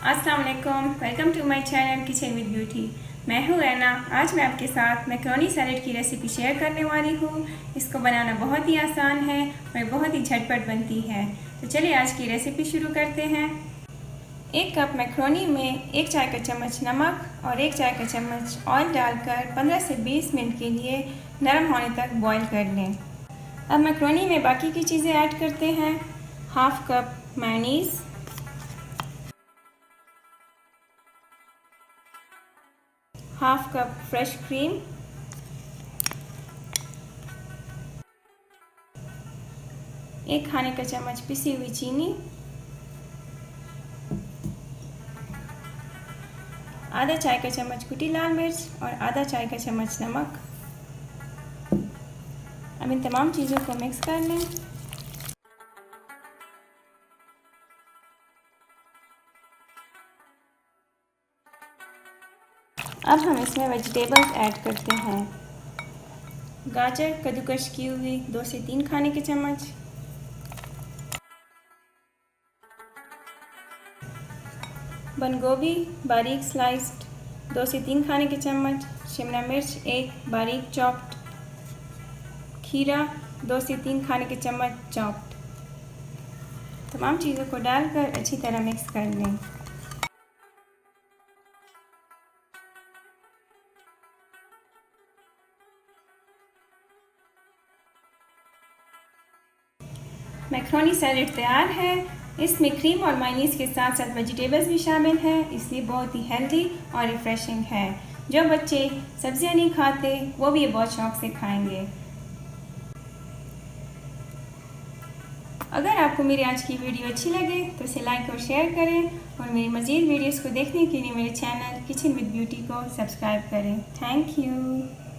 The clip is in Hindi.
अस्सलाम वालेकुम, welcome to my channel kitchen with beauty. मैं हूँ ऐना। आज मैं आपके साथ मैक्रोनी सैलेड की रेसिपी शेयर करने वाली हूँ। इसको बनाना बहुत ही आसान है और बहुत ही झटपट बनती है। तो चलिए आज की रेसिपी शुरू करते हैं। 1 कप मैक्रोनी में 1 चाय का चम्मच नमक और 1 चाय का चम्मच ऑयल डालकर 15 से 20 मिनट के लिए नरम होने तक बॉईल कर लें। अब मैक्रोनी में बाकी की चीज़ें ऐड करते हैं। Half cup mayonnaise, half cup fresh cream, एक खाने का चम्मच पिसी हुई चीनी, आधा चाय का चम्मच कुटी लाल मिर्च और आधा चाय का चम्मच नमक। अब इन तमाम चीज़ों को मिक्स कर लें। अब हम इसमें वेजिटेबल्स ऐड करते हैं। गाजर कद्दूकस की हुई 2 से 3 खाने के चम्मच, बंद गोभी बारीक स्लाइस्ड 2 से 3 खाने के चम्मच, शिमला मिर्च 1 बारीक चॉप्ड, खीरा 2 से 3 खाने के चम्मच चॉप्ड। तमाम चीज़ों को डालकर अच्छी तरह मिक्स कर लें। मैक्रोनी सैलेड तैयार है। इसमें क्रीम और मायोनीज़ के साथ साथ वेजिटेबल्स भी शामिल हैं, इसलिए बहुत ही हेल्दी और रिफ्रेशिंग है। जो बच्चे सब्जियां नहीं खाते वो भी ये बहुत शौक से खाएंगे। अगर आपको मेरी आज की वीडियो अच्छी लगे तो इसे लाइक और शेयर करें और मेरी मज़ीद वीडियोस को देखने के लिए मेरे चैनल किचन विद ब्यूटी को सब्सक्राइब करें। Thank you.